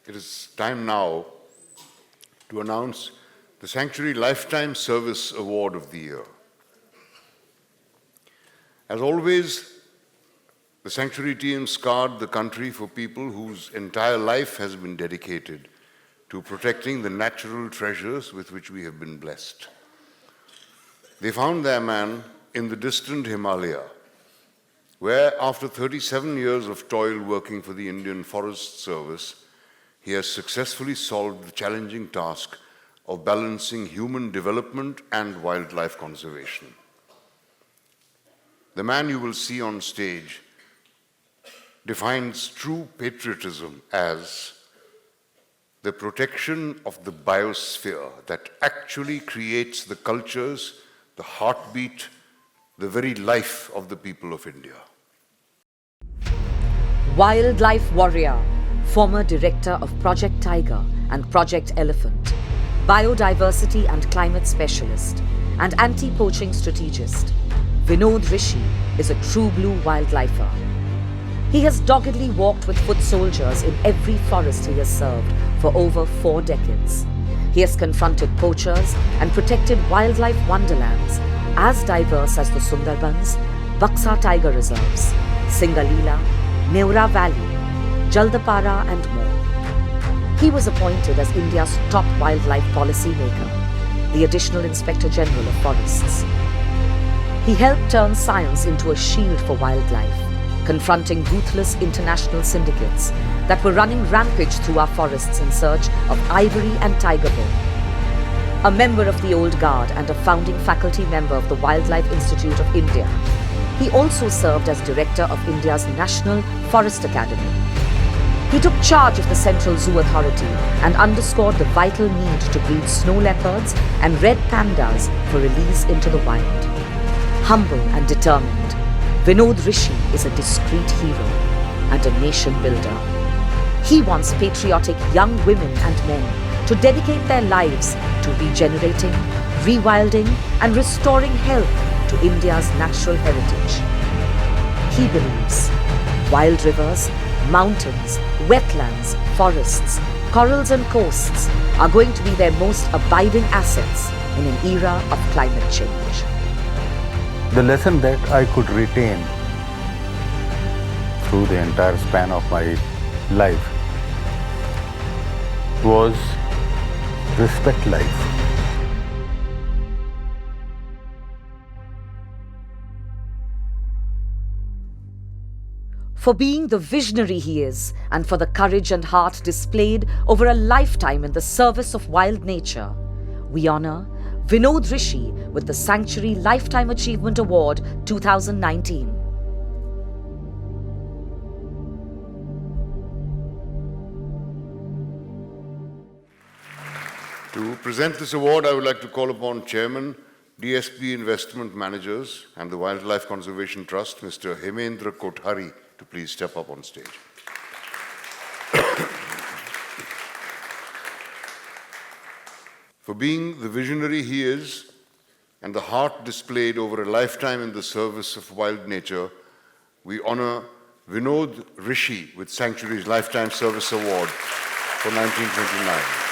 it is time now to announce the Sanctuary Lifetime Service Award of the Year. As always, the Sanctuary team scoured the country for people whose entire life has been dedicated to protecting the natural treasures with which we have been blessed. They found their man in the distant Himalaya, where after 37 years of toil working for the Indian Forest Service, he has successfully solved the challenging task of balancing human development and wildlife conservation. The man you will see on stage defines true patriotism as the protection of the biosphere that actually creates the cultures, the heartbeat, the very life of the people of India. Wildlife warrior, former director of Project Tiger and Project Elephant, biodiversity and climate specialist, and anti-poaching strategist, Vinod Rishi is a true blue wildlifer. He has doggedly walked with foot soldiers in every forest he has served for over 4 decades. He has confronted poachers and protected wildlife wonderlands as diverse as the Sundarbans, Buxa tiger reserves, Singalila, Neora Valley, Jaldapara and more. He was appointed as India's top wildlife policy maker, the Additional Inspector General of Forests. He helped turn science into a shield for wildlife, confronting ruthless international syndicates that were running rampage through our forests in search of ivory and tiger bone. A member of the Old Guard and a founding faculty member of the Wildlife Institute of India, he also served as director of India's National Forest Academy. He took charge of the Central Zoo Authority and underscored the vital need to breed snow leopards and red pandas for release into the wild. Humble and determined, Vinod Rishi is a discreet hero and a nation builder. He wants patriotic young women and men to dedicate their lives to regenerating, rewilding and restoring health to India's natural heritage. He believes wild rivers, mountains, wetlands, forests, corals and coasts are going to be their most abiding assets in an era of climate change. The lesson that I could retain through the entire span of my life was respect life. For being the visionary he is and for the courage and heart displayed over a lifetime in the service of wild nature, we honor Vinod Rishi with the Sanctuary Lifetime Achievement Award 2019. To present this award, I would like to call upon Chairman, DSP Investment Managers and the Wildlife Conservation Trust, Mr. Hemendra Kothari, to please step up on stage. For being the visionary he is and the heart displayed over a lifetime in the service of wild nature, we honor Vinod Rishi with Sanctuary's Lifetime Service Award for 1929.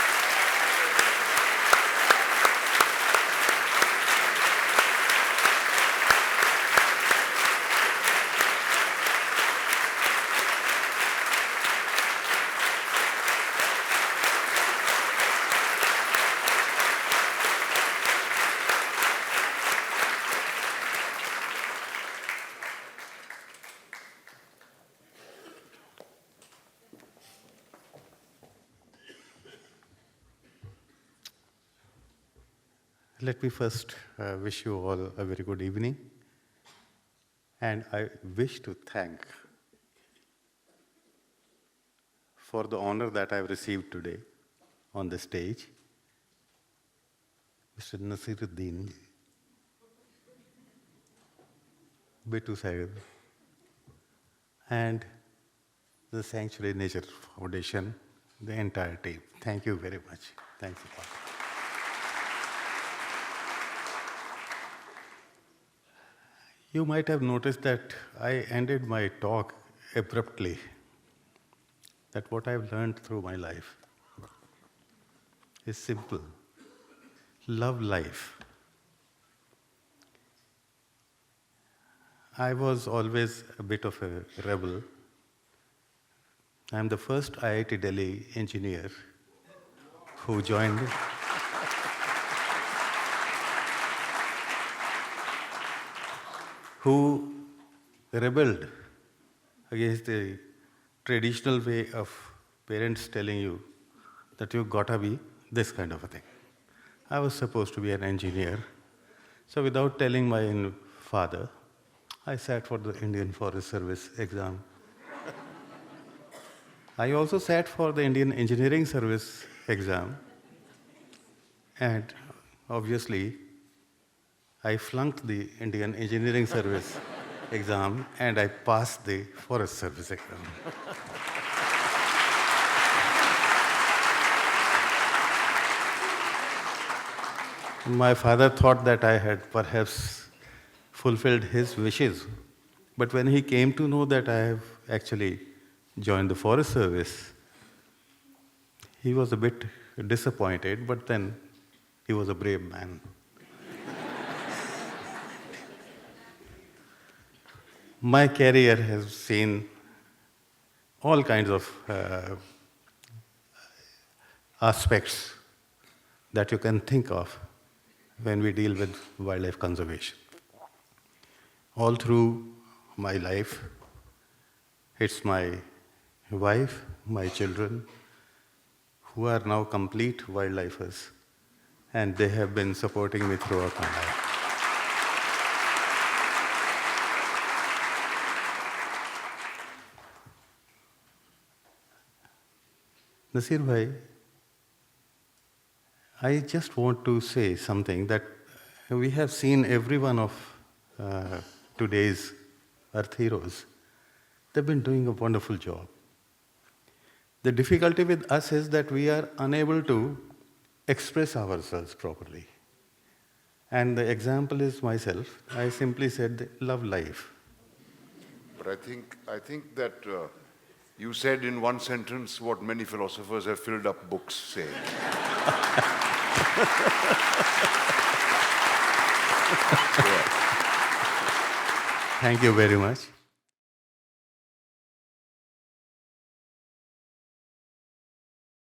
Let me first wish you all a very good evening. And I wish to thank for the honor that I've received today on the stage, Mr. Nasiruddin, Betu Sahib, and the Sanctuary Nature Foundation, the entire team. Thank you very much. Thanks a lot. You might have noticed that I ended my talk abruptly. that what I've learned through my life is simple. Love life. I was always a bit of a rebel. I'm the first IIT Delhi engineer who joined, who rebelled against the traditional way of parents telling you that you gotta be this kind of a thing. I was supposed to be an engineer. So without telling my father, I sat for the Indian Forest Service exam. I also sat for the Indian Engineering Service exam. And obviously, I flunked the Indian Engineering Service exam and I passed the Forest Service exam. My father thought that I had perhaps fulfilled his wishes, but when he came to know that I have actually joined the Forest Service, he was a bit disappointed, but then he was a brave man. My career has seen all kinds of aspects that you can think of when we deal with wildlife conservation. All through my life, it's my wife, my children, who are now complete wildlifers, and they have been supporting me throughout my life. Nasir bhai, I just want to say something that we have seen every one of today's Earth heroes. They've been doing a wonderful job. The difficulty with us is that we are unable to express ourselves properly. And the example is myself. I simply said, love life. But I think that you said in one sentence what many philosophers have filled up books saying. Thank you very much.